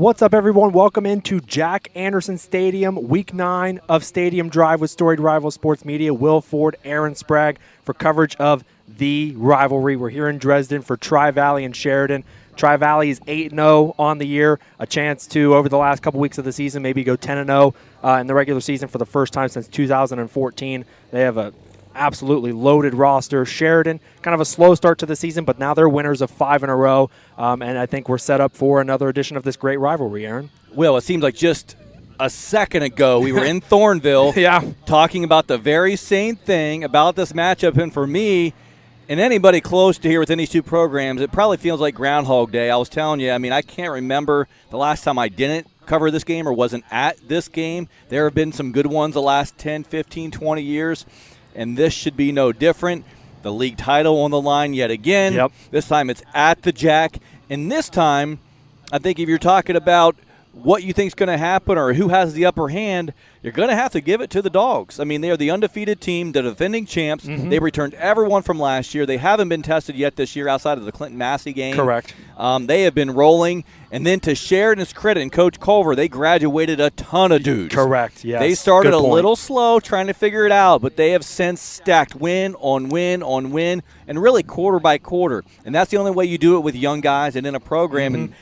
What's up, everyone? Welcome into Jack Anderson Stadium, Week 9 of Stadium Drive with Storied Rivals Sports Media. Will Ford, Aaron Sprague for coverage of the rivalry. We're here in Dresden for Tri-Valley and Sheridan. Tri-Valley is 8-0 on the year, a chance to, over the last couple weeks of the season, maybe go 10-0 in the regular season for the first time since 2014. They have a absolutely loaded roster. Sheridan, kind of a slow start to the season, but now they're winners of 5 in a row, and I think we're set up for another edition of this great rivalry, Aaron. Will, it seems like just a second ago we were in Thornville talking about the very same thing about this matchup, and for me and anybody close to here within these two programs, it probably feels like Groundhog Day. I was telling you, I can't remember the last time I didn't cover this game or wasn't at this game. There have been some good ones the last 10, 15, 20 years. And this should be no different. The league title on the line yet again. Yep. This time it's at the Jack. And this time, I think if you're talking about what you think is going to happen or who has the upper hand, you're going to have to give it to the Dawgs. They are the undefeated team, the defending champs. Mm-hmm. They returned everyone from last year. They haven't been tested yet this year outside of the Clinton-Massey game. Correct. They have been rolling. And then to Sheridan's credit and Coach Culver, they graduated a ton of dudes. Correct, yes. They started a little slow trying to figure it out, but they have since stacked win on win on win, and really quarter by quarter. And that's the only way you do it with young guys and in a program. Mm-hmm.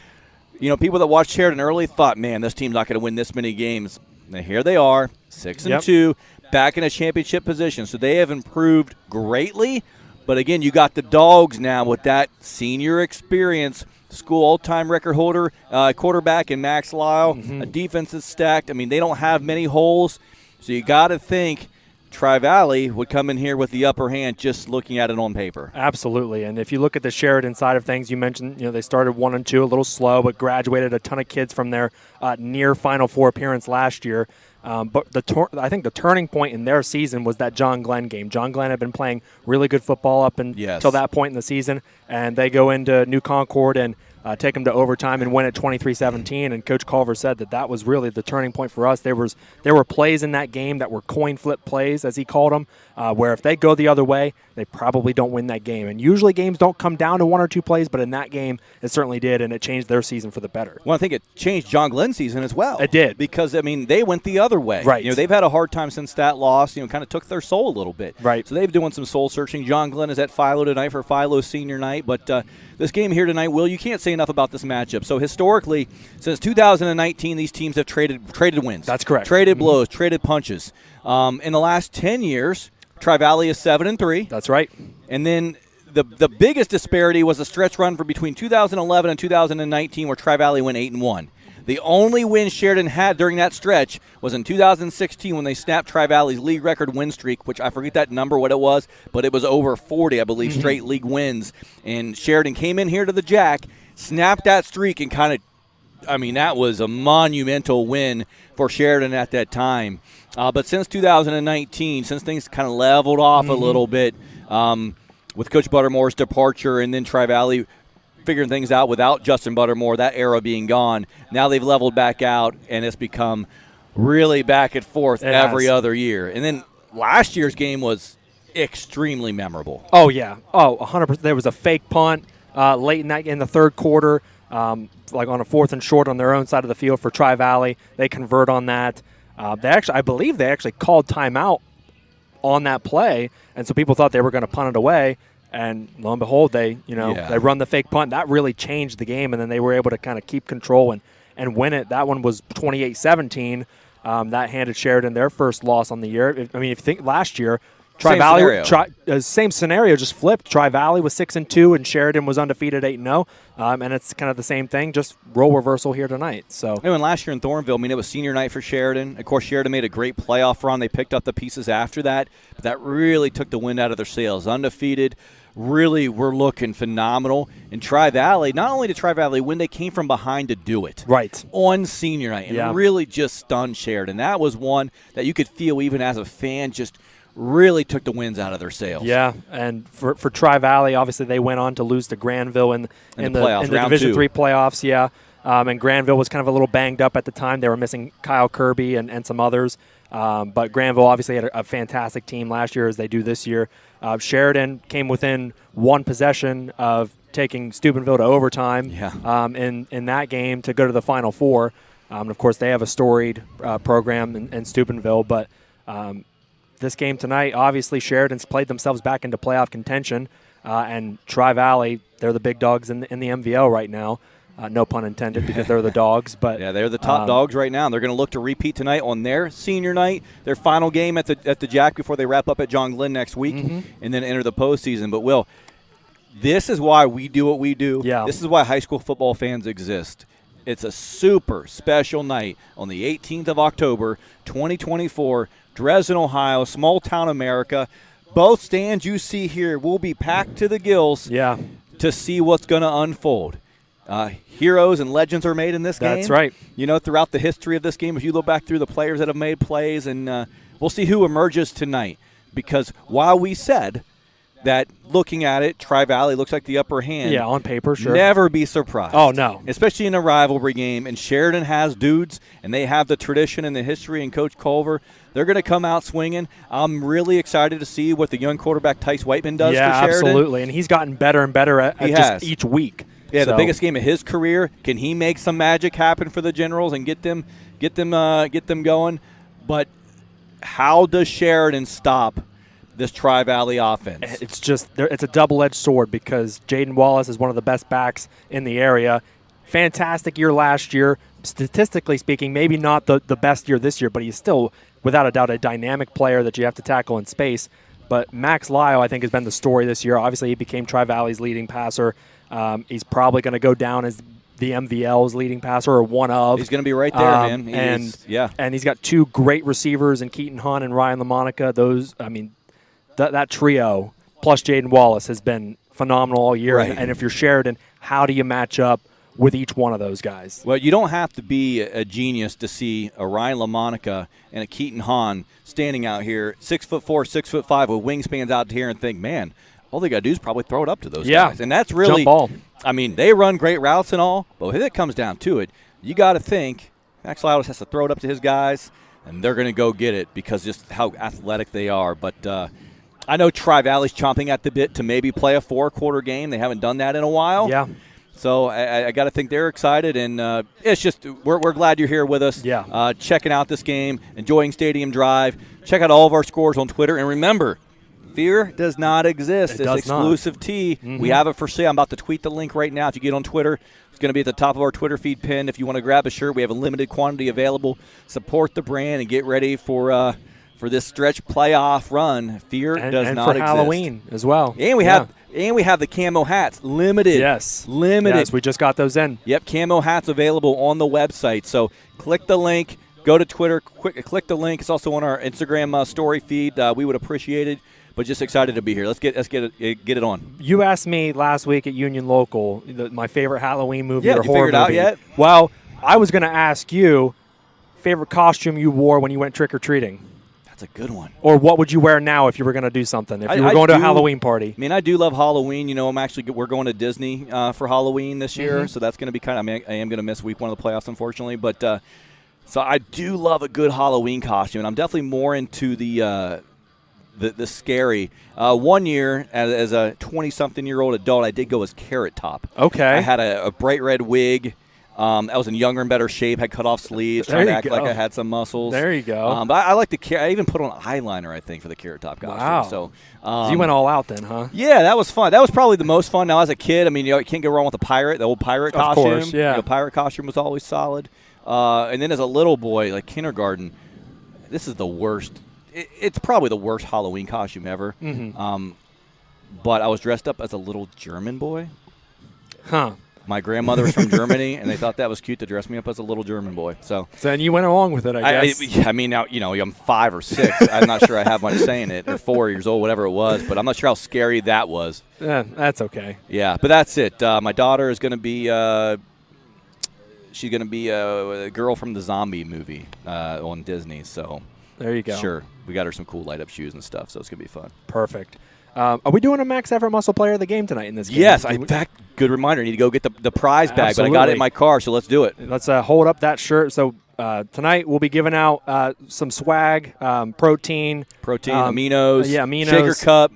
And people that watched Sheridan early thought, man, this team's not going to win this many games. And here they are, 6-2, back in a championship position. So they have improved greatly. But, again, you got the Dawgs now with that senior experience, school all-time record holder, quarterback in Max Lyle. Mm-hmm. A defense is stacked. They don't have many holes. So you got to think Tri-Valley would come in here with the upper hand just looking at it on paper. Absolutely. And if you look at the Sheridan side of things, you mentioned they started 1-2, a little slow, but graduated a ton of kids from their near Final Four appearance last year. But I think the turning point in their season was that John Glenn game. John Glenn had been playing really good football up until that point in the season, and they go into New Concord and take them to overtime and win at 23-17. And Coach Culver said that was really the turning point for us. There were plays in that game that were coin flip plays, as he called them, where if they go the other way, they probably don't win that game. And usually games don't come down to one or two plays, but in that game it certainly did, and it changed their season for the better. Well, I think it changed John Glenn's season as well. It did. Because, they went the other way. Right. They've had a hard time since that loss, kind of took their soul a little bit. Right. So they've doing some soul searching. John Glenn is at Philo tonight for Philo's senior night. But this game here tonight, Will, you can't say enough about this matchup. So historically, since 2019, these teams have traded wins. That's correct. Traded blows, traded punches. In the last 10 years, Tri-Valley is 7-3. That's right. And then the biggest disparity was a stretch run for between 2011 and 2019 where Tri-Valley went 8-1. The only win Sheridan had during that stretch was in 2016 when they snapped Tri-Valley's league record win streak, which I forget that number, what it was, but it was over 40, I believe, straight league wins. And Sheridan came in here to the Jack, snapped that streak, and kind of, that was a monumental win for Sheridan at that time. But since 2019, since things kind of leveled off a little bit with Coach Buttermore's departure and then Tri-Valley figuring things out without Justin Buttermore, that era being gone, now they've leveled back out, and it's become really back and forth every other year. And then last year's game was extremely memorable. Oh, yeah. 100%. There was a fake punt late in the third quarter, like on a 4th and short on their own side of the field for Tri-Valley. They convert on that. I believe they actually called timeout on that play, and so people thought they were going to punt it away. And lo and behold, they run the fake punt. That really changed the game, and then they were able to kind of keep control and win it. That one was 28-17. That handed Sheridan their first loss on the year. If you think last year, Tri-Valley, same scenario, just flipped. Tri-Valley was 6-2, and Sheridan was undefeated 8-0. And it's kind of the same thing, just role reversal here tonight. So, and last year in Thornville, it was senior night for Sheridan. Of course, Sheridan made a great playoff run. They picked up the pieces after that, but that really took the wind out of their sails. Undefeated, really were looking phenomenal. And Tri-Valley, not only did Tri-Valley win, they came from behind to do it. Right. On senior night, and really just stunned Sheridan. That was one that you could feel even as a fan just really took the winds out of their sails. Yeah, and for Tri-Valley, obviously they went on to lose to Granville in the Division III playoffs. Yeah, and Granville was kind of a little banged up at the time. They were missing Kyle Kirby and some others. But Granville obviously had a fantastic team last year, as they do this year. Sheridan came within one possession of taking Steubenville to overtime in that game to go to the Final Four. Of course, they have a storied program in Steubenville, but this game tonight, obviously Sheridan's played themselves back into playoff contention, and Tri-Valley, they're the big dogs in the MVL right now. No pun intended, because they're the dogs. But yeah, they're the top dogs right now. They're going to look to repeat tonight on their senior night, their final game at the Jack before they wrap up at John Glenn next week, and then enter the postseason. But, Will, this is why we do what we do. Yeah. This is why high school football fans exist. It's a super special night on the 18th of October, 2024, Dresden, Ohio, small town America. Both stands you see here will be packed to the gills to see what's going to unfold. Heroes and legends are made in this game. That's right. You know, throughout the history of this game, if you look back through the players that have made plays, and we'll see who emerges tonight. Because while we said that looking at it, Tri-Valley looks like the upper hand. Yeah, on paper, sure. Never be surprised. Oh, no. Especially in a rivalry game. And Sheridan has dudes, and they have the tradition and the history, and Coach Culver, they're going to come out swinging. I'm really excited to see what the young quarterback Tice Whiteman does for Sheridan. Yeah, absolutely. And he's gotten better and better at just each week. Yeah, the biggest game of his career. Can he make some magic happen for the Generals and get them going? But how does Sheridan stop this Tri-Valley offense? It's a double-edged sword, because Jaden Wallace is one of the best backs in the area. Fantastic year last year. Statistically speaking, maybe not the best year this year, but he's still, without a doubt, a dynamic player that you have to tackle in space. But Max Lyle, I think, has been the story this year. Obviously, he became Tri-Valley's leading passer. He's probably going to go down as the MVL's leading passer, or one of. He's going to be right there, man. And he's got two great receivers in Keaton Hunt and Ryan LaMonica. Those, I mean, that trio plus Jaden Wallace has been phenomenal all year. Right. And if you're Sheridan, how do you match up with each one of those guys? Well, you don't have to be a genius to see a Ryan LaMonica and a Keaton Hahn standing out here, 6'4", 6'5", with wingspans out here, and think, man, all they got to do is probably throw it up to those guys. And that's really, jump ball. I mean, they run great routes and all, but when it comes down to it, you got to think Max Lyle has to throw it up to his guys, and they're going to go get it because just how athletic they are. But I know Tri-Valley's chomping at the bit to maybe play a 4-quarter game. They haven't done that in a while. Yeah. So I got to think they're excited, and it's just we're glad you're here with us. Yeah. Checking out this game, enjoying Stadium Drive. Check out all of our scores on Twitter, and remember, fear does not exist. It's exclusive tea. We have it for sale. I'm about to tweet the link right now. If you get on Twitter, it's going to be at the top of our Twitter feed pin. If you want to grab a shirt, we have a limited quantity available. Support the brand and get ready for this stretch playoff run. Fear does not exist. And for Halloween as well. And we have the camo hats, limited. Yes. Limited. Yes, we just got those in. Yep, camo hats available on the website. So click the link, go to Twitter, click the link. It's also on our Instagram story feed. We would appreciate it, but just excited to be here. Let's get it on. You asked me last week at Union Local my favorite Halloween movie or horror movie. Yeah, you figured it out yet? Well, I was going to ask you favorite costume you wore when you went trick-or-treating. That's a good one. Or what would you wear now if you were going to do something? If you were going to a Halloween party? I mean, I do love Halloween. You know, we're going to Disney for Halloween this year, so that's going to be I am going to miss week 1 of the playoffs, unfortunately. But so I do love a good Halloween costume, and I'm definitely more into the scary. One year, as a 20-something-year-old adult, I did go as Carrot Top. Okay. I had a bright red wig. I was in younger and better shape, had cut-off sleeves, trying to act like I had some muscles. There you go. But I like I even put on eyeliner, I think, for the Carrot Top costume. Wow. So you went all out then, huh? Yeah, that was fun. That was probably the most fun. Now, as a kid, I mean, you can't go wrong with the old pirate costume. Of course, yeah. The pirate costume was always solid. And then as a little boy, like kindergarten, this is the worst. It's probably the worst Halloween costume ever. But I was dressed up as a little German boy. Huh. My grandmother was from Germany, and they thought that was cute to dress me up as a little German boy. So then you went along with it, I guess. I mean, now, I'm 5 or 6. I'm not sure I have much saying it, or 4 years old, whatever it was. But I'm not sure how scary that was. That's okay. Yeah, but that's it. My daughter is going to be she's going to be a girl from the zombie movie on Disney. So there you go. Sure. We got her some cool light-up shoes and stuff, so it's going to be fun. Perfect. Are we doing a max effort muscle player of the game tonight in this game? Yes. In fact, good reminder. I need to go get the prize bag, Absolutely. But I got it in my car, so let's do it. Let's hold up that shirt. So tonight we'll be giving out some swag, protein. Aminos. Yeah, aminos. Shaker cup.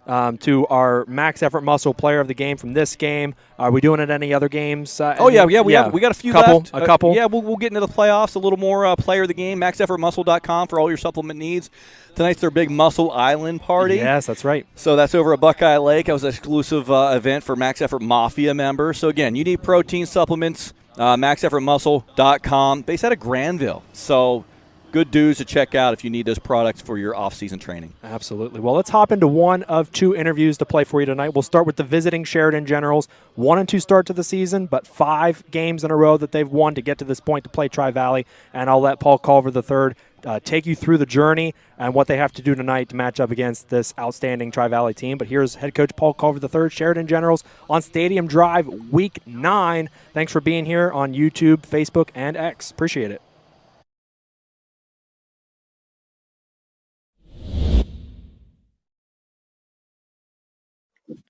to our max effort muscle player of the game from this game. Are we doing it any other games? We got a few left. A couple. We'll get into the playoffs. A little more player of the game. MaxEffortMuscle.com for all your supplement needs. Tonight's their big Muscle Island party. Yes, that's right. So that's over at Buckeye Lake. That was an exclusive event for Max Effort Mafia members. So again, you need protein supplements. MaxEffortMuscle.com, based out of Granville. So good dudes to check out if you need those products for your off-season training. Absolutely. Well, let's hop into one of two interviews to play for you tonight. We'll start with the visiting Sheridan Generals. 1-2 start to the season, but 5 games in a row that they've won to get to this point to play Tri-Valley. And I'll let Paul Culver III take you through the journey and what they have to do tonight to match up against this outstanding Tri-Valley team. But here's head coach Paul Culver III, Sheridan Generals, on Stadium Drive, Week 9. Thanks for being here on YouTube, Facebook, and X. Appreciate it.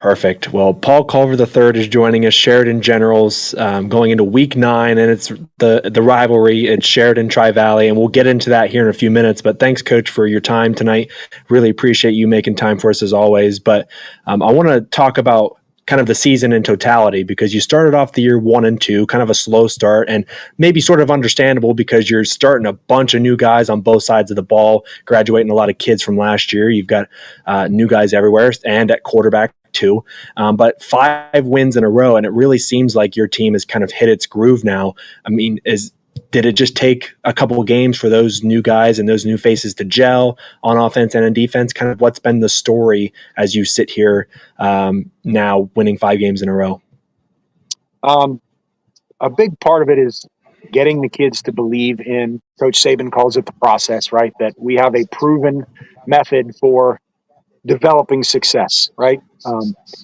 Perfect. Well, Paul Culver III is joining us, Sheridan Generals, going into Week 9, and it's the rivalry. It's Sheridan Tri-Valley, and we'll get into that here in a few minutes. But thanks, Coach, for your time tonight. Really appreciate you making time for us as always. But I want to talk about kind of the season in totality, because you started off the year 1-2, kind of a slow start, and maybe sort of understandable because you're starting a bunch of new guys on both sides of the ball, graduating a lot of kids from last year. You've got new guys everywhere, and at quarterback too. But 5 wins in a row, and it really seems like your team has kind of hit its groove now. I mean, did it just take a couple of games for those new guys and those new faces to gel on offense and in defense? Kind of what's been the story as you sit here now winning 5 games in a row? A big part of it is getting the kids to believe in, Coach Saban calls it the process, right? That we have a proven method for developing success, right?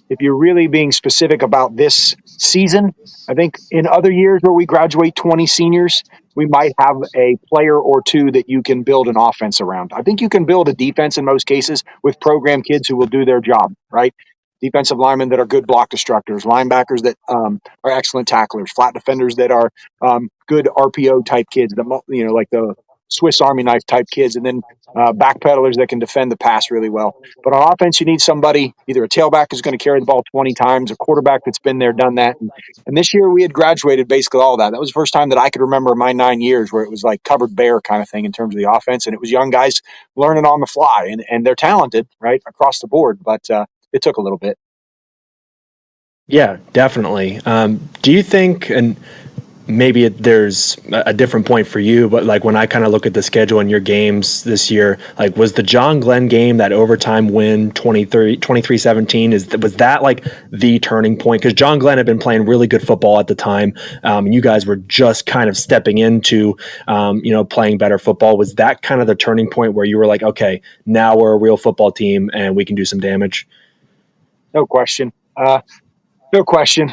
If you're really being specific about this season, I think in other years where we graduate 20 seniors, we might have a player or two that you can build an offense around. I think you can build a defense in most cases with program kids who will do their job, right? Defensive linemen that are good block destructors, linebackers that are excellent tacklers, flat defenders that are good RPO type kids, like the Swiss Army knife type kids, and then backpedalers that can defend the pass really well. But on offense, you need somebody, either a tailback who's going to carry the ball 20 times, a quarterback that's been there, done that. And this year we had graduated basically all that. That was the first time that I could remember in my 9 years where it was like covered bear kind of thing in terms of the offense. And it was young guys learning on the fly, and they're talented, right, across the board. But it took a little bit. Yeah, definitely. Do you think, and maybe there's a different point for you, but like when I kind of look at the schedule in your games this year, like was the John Glenn game, that overtime win 23-17, was that like the turning point? Because John Glenn had been playing really good football at the time, and you guys were just kind of stepping into playing better football. Was that kind of the turning point where you were like, okay, now we're a real football team and we can do some damage? No question. No question.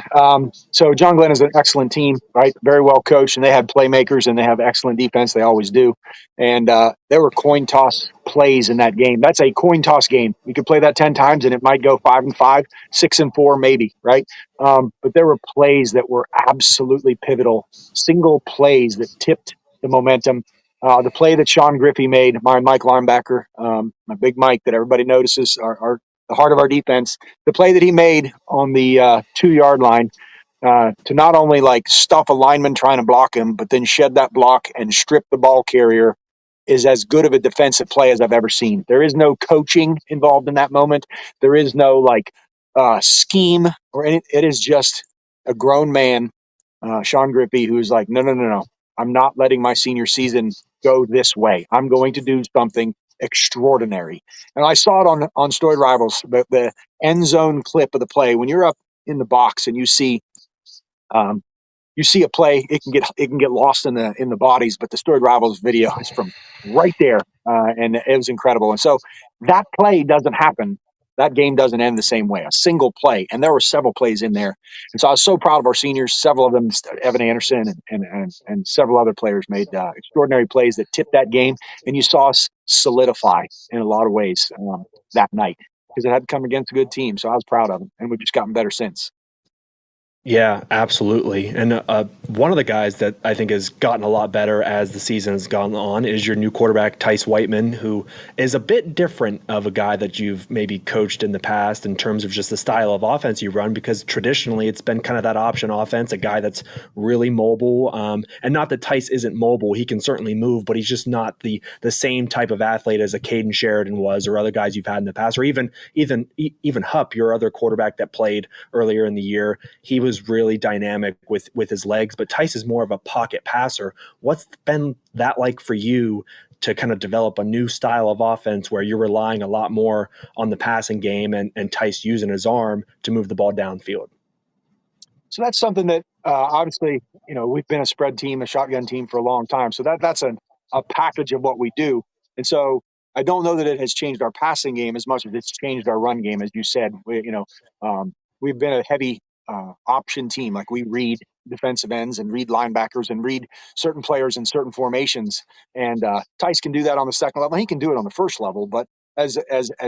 So John Glenn is an excellent team, right? Very well coached, and they have playmakers, and they have excellent defense. They always do. And there were coin toss plays in that game. That's a coin toss game. You could play that 10 times, and it might go 5-5, 6-4, maybe, right? But there were plays that were absolutely pivotal, single plays that tipped the momentum. The play that Sean Griffey made, my Mike linebacker, my big Mike that everybody notices, the heart of our defense, the play that he made on the 2-yard line to not only like stuff a lineman trying to block him, but then shed that block and strip the ball carrier is as good of a defensive play as I've ever seen. There is no coaching involved in that moment. There is no scheme or anything. It is just a grown man, Sean Griffey, who's like, no. I'm not letting my senior season go this way. I'm going to do something extraordinary. And I saw it on Storied Rivals, the end zone clip of the play. When you're up in the box and you see a play, it can get lost in the bodies, but the Storied Rivals video is from right there, and it was incredible. And so that play doesn't happen. That game doesn't end the same way. A single play, and there were several plays in there. And so I was so proud of our seniors. Several of them, Evan Anderson and several other players, made extraordinary plays that tipped that game. And you saw us solidify in a lot of ways that night because it had come against a good team. So I was proud of them, and we've just gotten better since. Yeah, absolutely. And one of the guys that I think has gotten a lot better as the season has gone on is your new quarterback, Tice Whiteman, who is a bit different of a guy that you've maybe coached in the past in terms of just the style of offense you run, because traditionally it's been kind of that option offense, a guy that's really mobile. And not that Tice isn't mobile, he can certainly move, but he's just not the same type of athlete as a Caden Sheridan was, or other guys you've had in the past, or even Hupp, your other quarterback that played earlier in the year. He was really dynamic with his legs, but Tice is more of a pocket passer. What's been that like for you to kind of develop a new style of offense where you're relying a lot more on the passing game and Tice using his arm to move the ball downfield? So that's something that obviously, we've been a spread team, a shotgun team for a long time. So that's a package of what we do. And so I don't know that it has changed our passing game as much as it's changed our run game. As you said, we've been a heavy option team. Like, we read defensive ends and read linebackers and read certain players in certain formations. And Tice can do that on the second level. He can do it on the first level, but as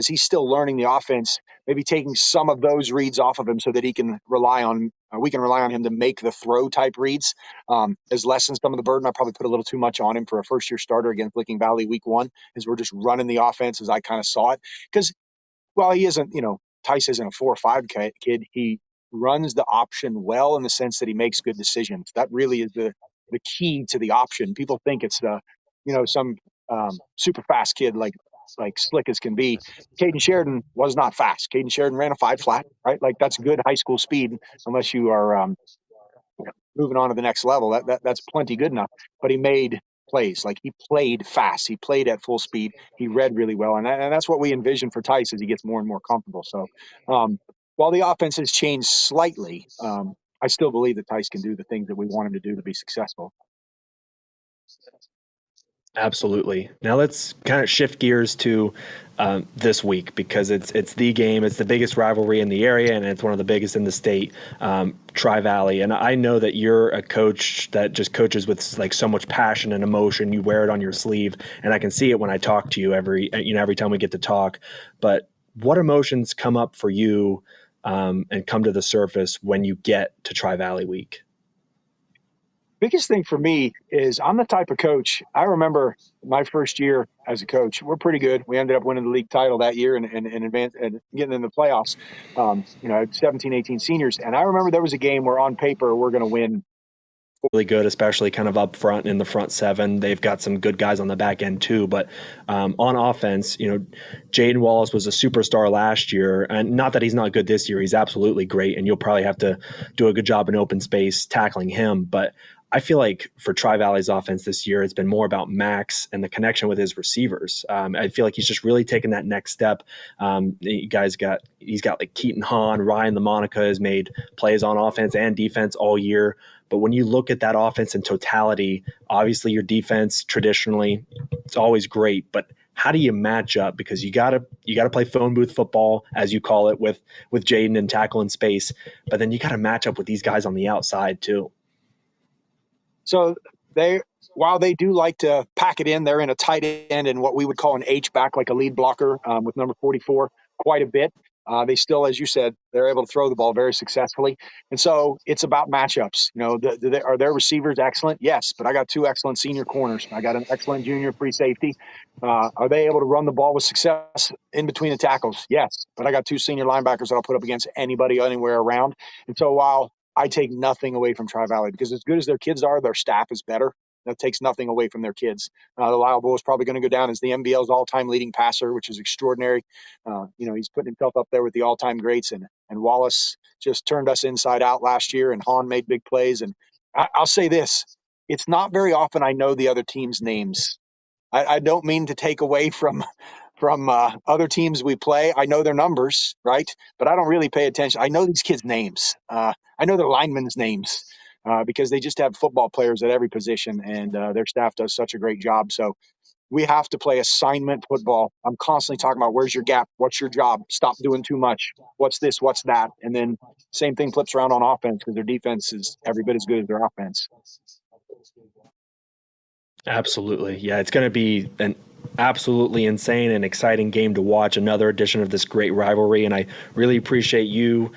he's still learning the offense, maybe taking some of those reads off of him so that he can rely on we can rely on him to make the throw type reads, has lessened some of the burden. I probably put a little too much on him for a first year starter against Licking Valley week one, as we're just running the offense as I kind of saw it. Because while he isn't, Tice isn't a 4 or 5 kid, he runs the option well in the sense that he makes good decisions. That really is the key to the option. People think it's some super fast kid like slick as can be. Caden Sheridan was not fast. Caden Sheridan ran a 5 flat, right? Like, that's good high school speed, unless you are moving on to the next level. That's plenty good enough. But he made plays. Like, he played fast. He played at full speed. He read really well, and that's what we envision for Tice as he gets more and more comfortable. So, while the offense has changed slightly, I still believe that Tice can do the things that we want him to do to be successful. Absolutely. Now let's kind of shift gears to this week, because it's the game. It's the biggest rivalry in the area, and it's one of the biggest in the state, Tri Valley. And I know that you're a coach that just coaches with like so much passion and emotion. You wear it on your sleeve, and I can see it when I talk to you every time we get to talk. But what emotions come up for you and come to the surface when you get to Tri Valley week? Biggest thing for me is I'm the type of coach. I remember my first year as a coach. We're pretty good. We ended up winning the league title that year and advance and getting in the playoffs. 17, 18 seniors. And I remember there was a game where on paper we're going to win. Really good, especially kind of up front in the front seven. They've got some good guys on the back end too. But on offense, Jaden Wallace was a superstar last year, and not that he's not good this year. He's absolutely great, and you'll probably have to do a good job in open space tackling him. But I feel like for Tri Valley's offense this year, it's been more about Max and the connection with his receivers. I feel like he's just really taken that next step. He's got like Keaton Hahn, Ryan LaMonica has made plays on offense and defense all year. But when you look at that offense in totality, obviously your defense traditionally, it's always great. But how do you match up? Because you gotta play phone booth football, as you call it, with Jaden and tackle in space. But then you got to match up with these guys on the outside too. So while they do like to pack it in, they're in a tight end and what we would call an H back, like a lead blocker with number 44, quite a bit. They still, as you said, they're able to throw the ball very successfully. And so it's about matchups. Are their receivers excellent? Yes, but I got 2 excellent senior corners. I got an excellent junior free safety. Are they able to run the ball with success in between the tackles? Yes, but I got 2 senior linebackers that I'll put up against anybody anywhere around. And so while I take nothing away from Tri Valley, because as good as their kids are, their staff is better. That takes nothing away from their kids. The Lyle Bull is probably going to go down as the MVL's all-time leading passer, which is extraordinary. He's putting himself up there with the all-time greats. And Wallace just turned us inside out last year, and Hahn made big plays. And I'll say this: it's not very often I know the other team's names. I don't mean to take away from other teams we play. I know their numbers, right? But I don't really pay attention. I know these kids' names. I know their linemen's names because they just have football players at every position, and their staff does such a great job. So we have to play assignment football. I'm constantly talking about where's your gap, what's your job, stop doing too much, what's this, what's that, and then same thing flips around on offense because their defense is every bit as good as their offense. Absolutely. Yeah, it's going to be an absolutely insane and exciting game to watch. Another edition of this great rivalry, and I really appreciate you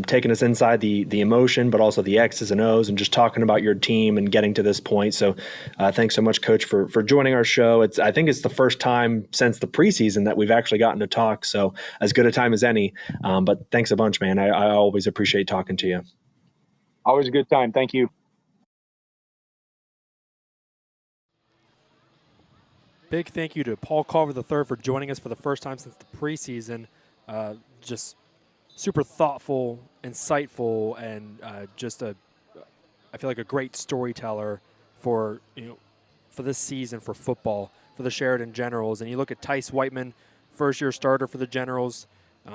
taking us inside the emotion, but also the X's and O's, and just talking about your team and getting to this point. So, thanks so much, Coach, for joining our show. I think it's the first time since the preseason that we've actually gotten to talk. So, as good a time as any. But thanks a bunch, man. I always appreciate talking to you. Always a good time. Thank you. Big thank you to Paul Culver III for joining us for the first time since the preseason. Just super thoughtful, insightful, and I feel like a great storyteller for this season for football for the Sheridan Generals. And you look at Tice Whiteman, first-year starter for the Generals.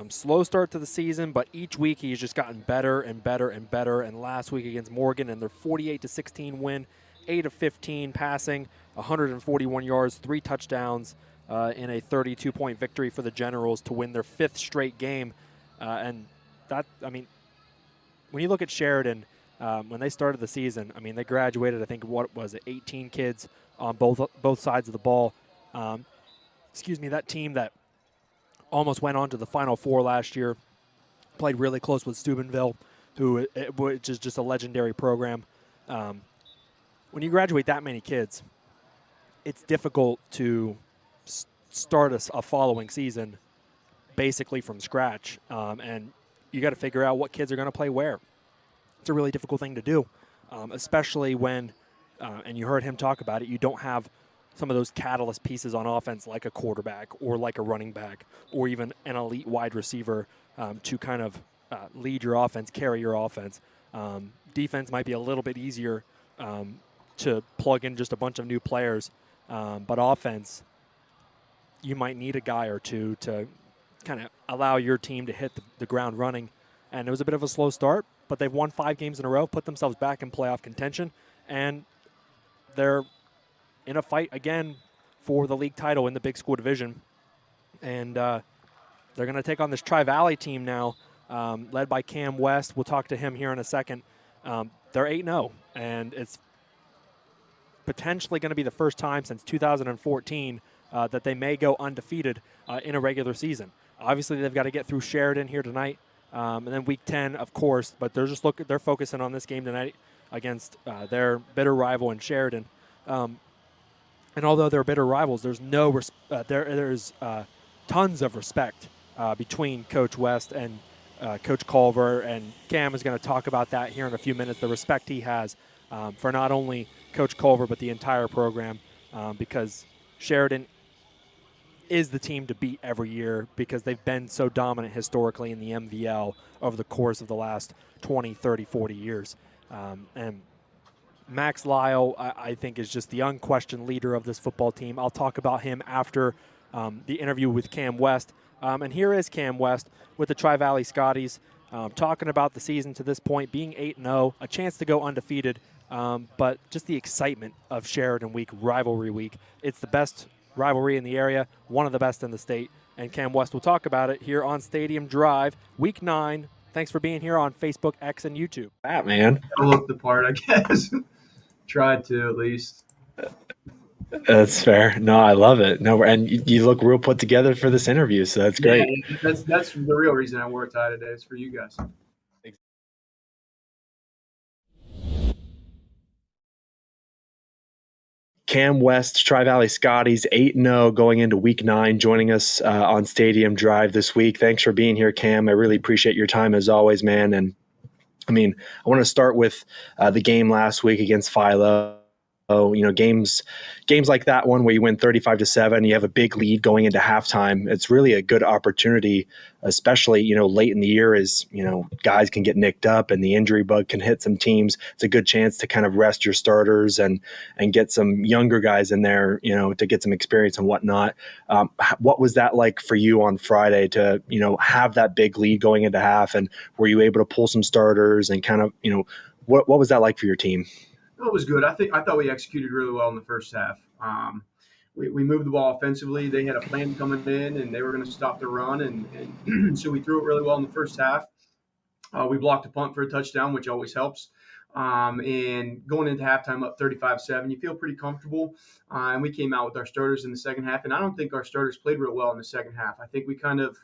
Slow start to the season, but each week he's just gotten better and better and better. And last week against Morgan, and their 48-16 win, 8 of 15 passing, 141 yards, 3 touchdowns in a 32-point victory for the Generals to win their 5th straight game. And that, I mean, when you look at Sheridan, when they started the season, I mean, they graduated, I think, what was it, 18 kids on both sides of the ball. That team that almost went on to the Final Four last year, played really close with Steubenville, which is just a legendary program. When you graduate that many kids, it's difficult to start a following season basically from scratch, and you got to figure out what kids are going to play where. It's a really difficult thing to do, especially when, and you heard him talk about it, you don't have some of those catalyst pieces on offense like a quarterback or like a running back or even an elite wide receiver to kind of lead your offense, carry your offense. Defense might be a little bit easier to plug in just a bunch of new players, but offense, you might need a guy or two to kind of allow your team to hit the ground running. And it was a bit of a slow start, but they've won 5 games in a row, put themselves back in playoff contention, and they're in a fight again for the league title in the Big School division. And they're going to take on this Tri-Valley team now, led by Cam West. We'll talk to him here in a second. They're 8-0, and it's potentially going to be the first time since 2014 that they may go undefeated in a regular season. Obviously, they've got to get through Sheridan here tonight, and then Week 10, of course. But they're focusing on this game tonight against their bitter rival in Sheridan. And although they're bitter rivals, there's there's tons of respect between Coach West and Coach Culver, and Cam is going to talk about that here in a few minutes. The respect he has for not only Coach Culver but the entire program, because Sheridan is the team to beat every year because they've been so dominant historically in the MVL over the course of the last 20, 30, 40 years. And Max Lyle, I think, is just the unquestioned leader of this football team. I'll talk about him after the interview with Cam West. And here is Cam West with the Tri-Valley Scotties, talking about the season to this point, being 8-0, a chance to go undefeated, but just the excitement of Sheridan Week, rivalry week. It's the best rivalry in the area, one of the best in the state. And Cam West will talk about it here on Stadium Drive, Week 9. Thanks for being here on Facebook, X, and YouTube. That, man. I looked the part, I guess. Tried to, at least. That's fair. No, I love it. No, and you look real put together for this interview, so that's great. Yeah, that's the real reason I wore a tie today. It's for you guys. Cam West, Tri-Valley Scotties, 8-0 going into Week 9, joining us on Stadium Drive this week. Thanks for being here, Cam. I really appreciate your time as always, man. And I mean, I want to start with the game last week against Philo. Games like that one where you win 35-7, you have a big lead going into halftime. It's really a good opportunity, especially, late in the year as, guys can get nicked up and the injury bug can hit some teams. It's a good chance to kind of rest your starters and get some younger guys in there, to get some experience and whatnot. What was that like for you on Friday to, have that big lead going into half, and were you able to pull some starters and kind of, what was that like for your team? It was good. I thought we executed really well in the first half. We moved the ball offensively. They had a plan coming in, and they were going to stop the run, and so we threw it really well in the first half. We blocked a punt for a touchdown, which always helps. And going into halftime up 35-7, you feel pretty comfortable. And we came out with our starters in the second half, and I don't think our starters played real well in the second half. I think we kind of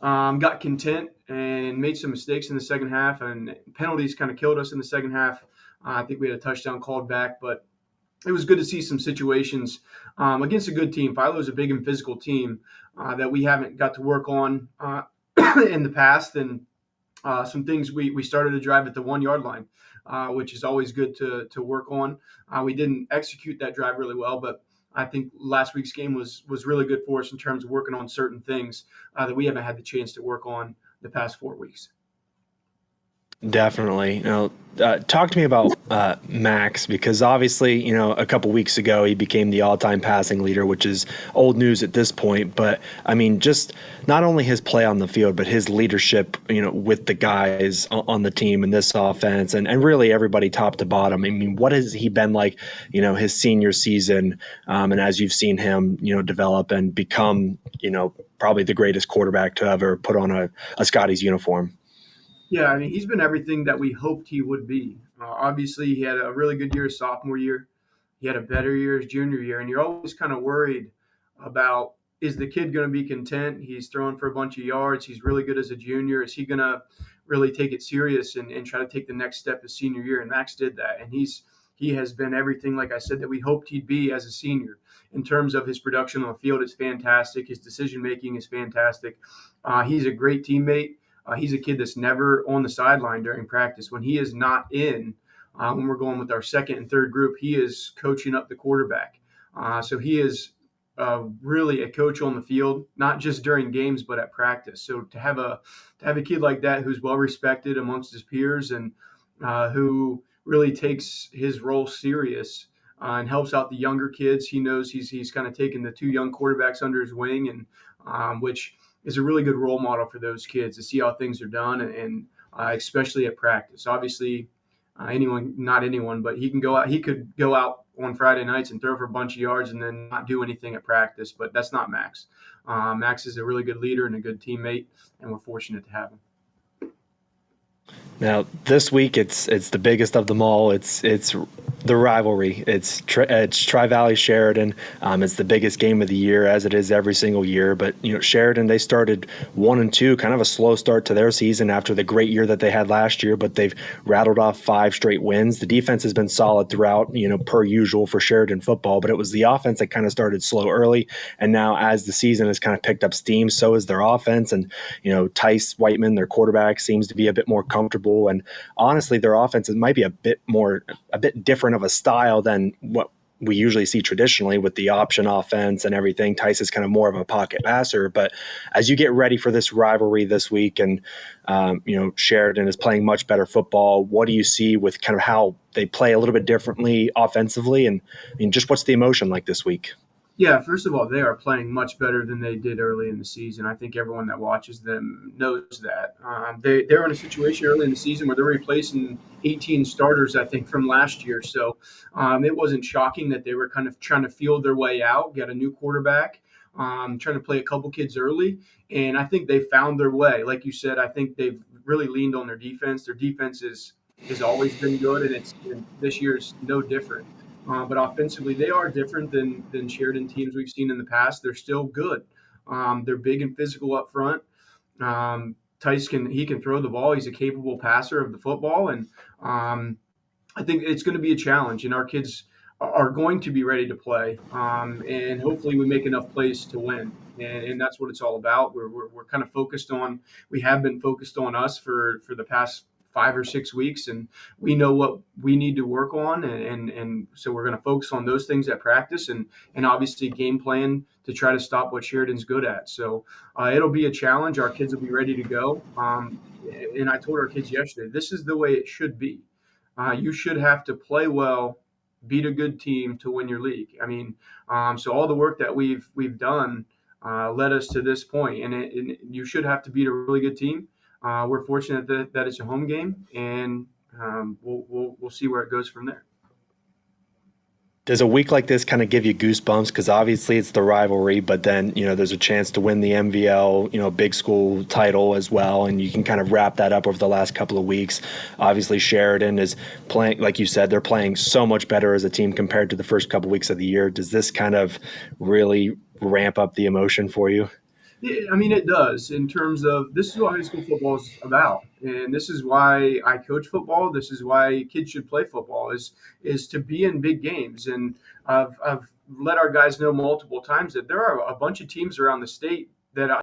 got content and made some mistakes in the second half, and penalties kind of killed us in the second half. I think we had a touchdown called back, but it was good to see some situations against a good team. Philo is a big and physical team that we haven't got to work on in the past, and some things we started to drive at the 1 yard line, which is always good to work on. We didn't execute that drive really well, but I think last week's game was really good for us in terms of working on certain things that we haven't had the chance to work on the past 4 weeks. Definitely. Talk to me about Max, because obviously, a couple weeks ago he became the all-time passing leader, which is old news at this point. But I mean, just not only his play on the field, but his leadership, with the guys on the team in this offense, and really everybody top to bottom. I mean, what has he been like, his senior season, and as you've seen him, develop and become, probably the greatest quarterback to ever put on a Scotties uniform. Yeah, I mean, he's been everything that we hoped he would be. Obviously, he had a really good year his sophomore year. He had a better year his junior year, and you're always kind of worried about, is the kid going to be content? He's throwing for a bunch of yards. He's really good as a junior. Is he going to really take it serious and try to take the next step his senior year? And Max did that, and he has been everything, like I said, that we hoped he'd be as a senior. In terms of his production on the field, it's fantastic. His decision-making is fantastic. He's a great teammate. He's a kid that's never on the sideline during practice. When he is not in, when we're going with our second and third group, he is coaching up the quarterback. So he is really a coach on the field, not just during games, but at practice. So to have a kid like that who's well respected amongst his peers and who really takes his role serious and helps out the younger kids. He knows he's kind of taken the two young quarterbacks under his wing, and which is a really good role model for those kids to see how things are done, and especially at practice. Obviously, not anyone, but he could go out on Friday nights and throw for a bunch of yards and then not do anything at practice, but that's not Max. Max is a really good leader and a good teammate, and we're fortunate to have him. Now, this week it's the biggest of them all. It's the rivalry. It's Tri-Valley Sheridan. It's the biggest game of the year, as it is every single year. But Sheridan, they started 1-2, kind of a slow start to their season after the great year that they had last year. But they've rattled off 5 straight wins. The defense has been solid throughout, per usual for Sheridan football. But it was the offense that kind of started slow early, and now as the season has kind of picked up steam, so is their offense. And Tice Whiteman, their quarterback, seems to be a bit more comfortable. And honestly, their offense might be a bit different of a style than what we usually see traditionally with the option offense and everything. Tice is kind of more of a pocket passer. But as you get ready for this rivalry this week, and Sheridan is playing much better football, what do you see with kind of how they play a little bit differently offensively? And just what's the emotion like this week? Yeah, first of all, they are playing much better than they did early in the season. I think everyone that watches them knows that. They're in a situation early in the season where they're replacing 18 starters, I think, from last year. So it wasn't shocking that they were kind of trying to feel their way out, get a new quarterback, trying to play a couple kids early. And I think they found their way. Like you said, I think they've really leaned on their defense. Their defense has always been good, and this year's no different. But offensively, they are different than Sheridan teams we've seen in the past. They're still good. They're big and physical up front. Tice can throw the ball. He's a capable passer of the football, and I think it's going to be a challenge. And our kids are going to be ready to play, and hopefully we make enough plays to win. And that's what it's all about. We're kind of focused on. We have been focused on us for the past 5 or 6 weeks, and we know what we need to work on, and so we're going to focus on those things at practice, and obviously game plan to try to stop what Sheridan's good at. So it'll be a challenge. Our kids will be ready to go, and I told our kids yesterday, this is the way it should be. You should have to play well, beat a good team to win your league. I mean, so all the work that we've done led us to this point, and you should have to beat a really good team. We're fortunate that it's a home game, and we'll see where it goes from there. Does a week like this kind of give you goosebumps? Because obviously it's the rivalry, but then, there's a chance to win the MVL, Big School title as well. And you can kind of wrap that up over the last couple of weeks. Obviously Sheridan is playing, like you said, they're playing so much better as a team compared to the first couple of weeks of the year. Does this kind of really ramp up the emotion for you? Yeah, I mean, it does in terms of this is what high school football is about, and this is why I coach football. This is why kids should play football is to be in big games. And I've let our guys know multiple times that there are a bunch of teams around the state that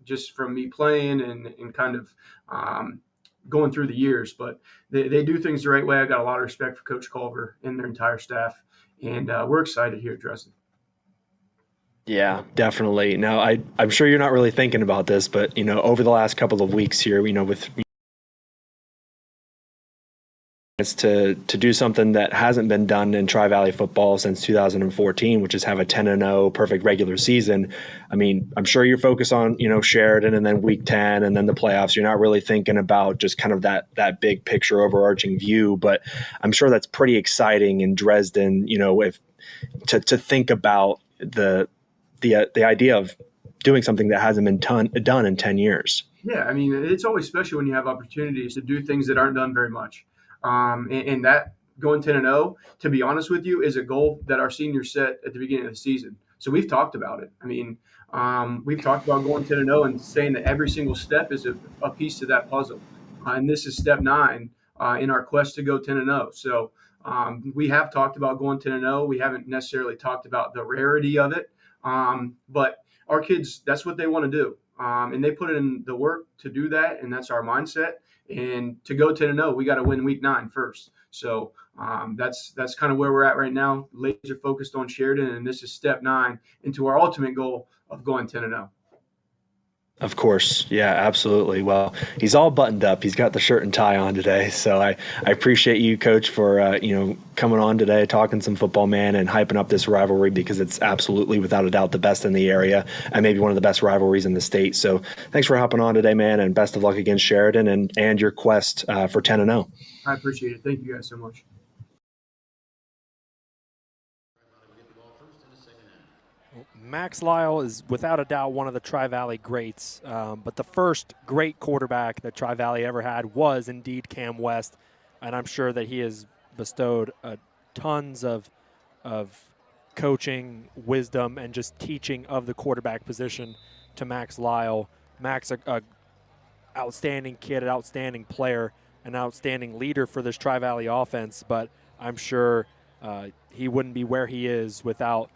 just from me playing and kind of going through the years, but they do things the right way. I got a lot of respect for Coach Culver and their entire staff, and we're excited here at Dresden. Yeah, definitely. Now, I'm sure you're not really thinking about this, but, over the last couple of weeks here, with it's to do something that hasn't been done in Tri-Valley football since 2014, which is have a 10-0 perfect regular season. I mean, I'm sure you're focused on, Sheridan and then week 10 and then the playoffs. You're not really thinking about just kind of that big picture overarching view, but I'm sure that's pretty exciting in Dresden, if to think about the idea of doing something that hasn't been done in 10 years. Yeah, I mean, it's always special when you have opportunities to do things that aren't done very much. And that going 10-0, to be honest with you, is a goal that our seniors set at the beginning of the season. So we've talked about it. I mean, we've talked about going 10-0 and saying that every single step is a piece to that puzzle. And this is step 9 in our quest to go 10-0. So we have talked about going 10-0. We haven't necessarily talked about the rarity of it. But our kids, that's what they want to do. And they put in the work to do that, and that's our mindset. And to go 10-0, we got to win week 9 first. So that's kind of where we're at right now. Laser focused on Sheridan, and this is step 9 into our ultimate goal of going 10-0. Of course. Yeah, absolutely. Well, he's all buttoned up. He's got the shirt and tie on today. So I appreciate you, Coach, for, coming on today, talking some football, man, and hyping up this rivalry because it's absolutely, without a doubt, the best in the area and maybe one of the best rivalries in the state. So thanks for hopping on today, man, and best of luck against Sheridan and your quest for 10-0. I appreciate it. Thank you guys so much. Max Lyle is without a doubt one of the Tri-Valley greats, but the first great quarterback that Tri-Valley ever had was indeed Cam West, and I'm sure that he has bestowed tons of coaching, wisdom, and just teaching of the quarterback position to Max Lyle. Max, a outstanding kid, an outstanding player, an outstanding leader for this Tri-Valley offense, but I'm sure he wouldn't be where he is without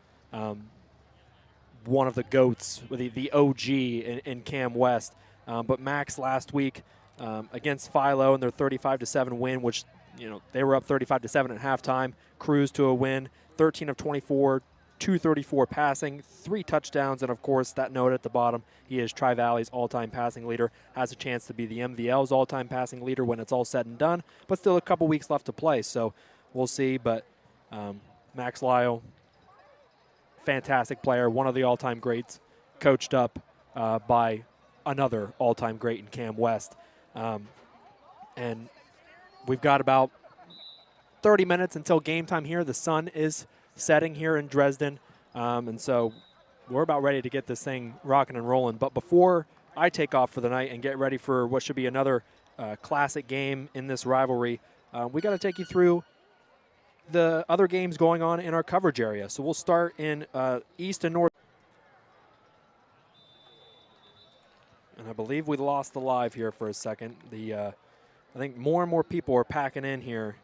one of the GOATs, the OG in Cam West. But Max last week against Philo in their 35-7 win, which they were up 35-7 at halftime, cruised to a win, 13 of 24, 234 passing, 3 touchdowns, and of course that note at the bottom, he is Tri-Valley's all-time passing leader, has a chance to be the MVL's all-time passing leader when it's all said and done, but still a couple weeks left to play, so we'll see. But Max Lyle, fantastic player, one of the all-time greats, coached up by another all-time great in Cam West. And we've got about 30 minutes until game time here. The sun is setting here in Dresden, and so we're about ready to get this thing rocking and rolling. But before I take off for the night and get ready for what should be another classic game in this rivalry, we got to take you through the other games going on in our coverage area. So we'll start in East and North. And I believe we lost the live here for a second. I think more and more people are packing in here.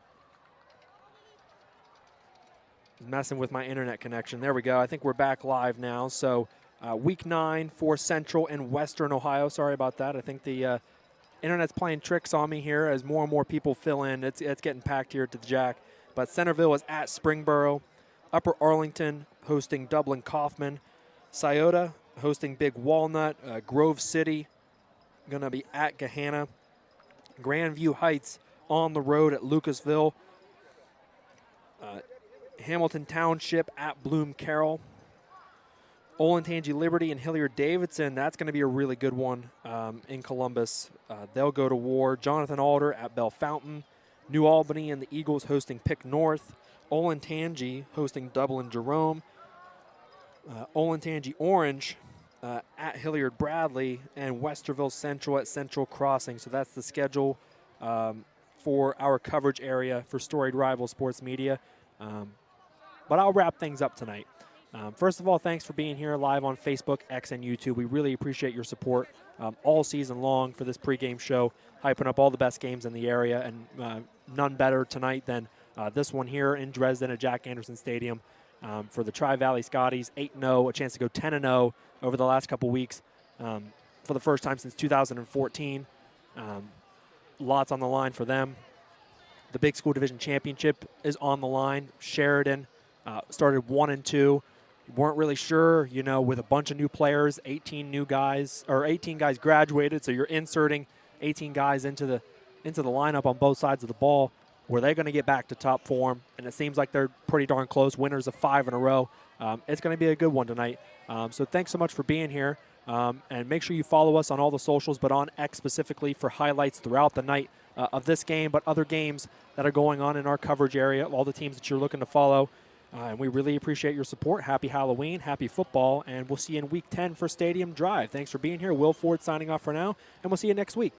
Messing with my internet connection. There we go. I think we're back live now. So week 9 for Central and Western Ohio. Sorry about that. I think the internet's playing tricks on me here as more and more people fill in. It's getting packed here to the Jack. But Centerville is at Springboro. Upper Arlington hosting Dublin Kaufman. Scioto hosting Big Walnut. Grove City going to be at Gahanna. Grandview Heights on the road at Lucasville. Hamilton Township at Bloom Carroll. Olentangy Liberty and Hilliard Davidson, that's going to be a really good one in Columbus. They'll go to war. Jonathan Alder at Bell Fountain. New Albany and the Eagles hosting Pick North. Olentangy hosting Dublin Jerome. Olentangy Orange at Hilliard Bradley, and Westerville Central at Central Crossing. So that's the schedule for our coverage area for Storied Rivals Sports Media. But I'll wrap things up tonight. First of all, thanks for being here live on Facebook, X, and YouTube. We really appreciate your support all season long for this pregame show, hyping up all the best games in the area, and none better tonight than this one here in Dresden at Jack Anderson Stadium for the Tri-Valley Scotties, 8-0, a chance to go 10-0 over the last couple weeks for the first time since 2014. Lots on the line for them. The Big School Division Championship is on the line. Sheridan started 1-2. Weren't really sure, with a bunch of new players, 18 guys graduated, so you're inserting 18 guys into the lineup on both sides of the ball. Were they going to get back to top form? And it seems like they're pretty darn close, winners of 5 in a row. It's going to be a good one tonight. So thanks so much for being here. And make sure you follow us on all the socials, but on X specifically for highlights throughout the night of this game, but other games that are going on in our coverage area, all the teams that you're looking to follow. And we really appreciate your support. Happy Halloween, happy football, and we'll see you in Week 10 for Stadium Drive. Thanks for being here. Will Ford signing off for now, and we'll see you next week.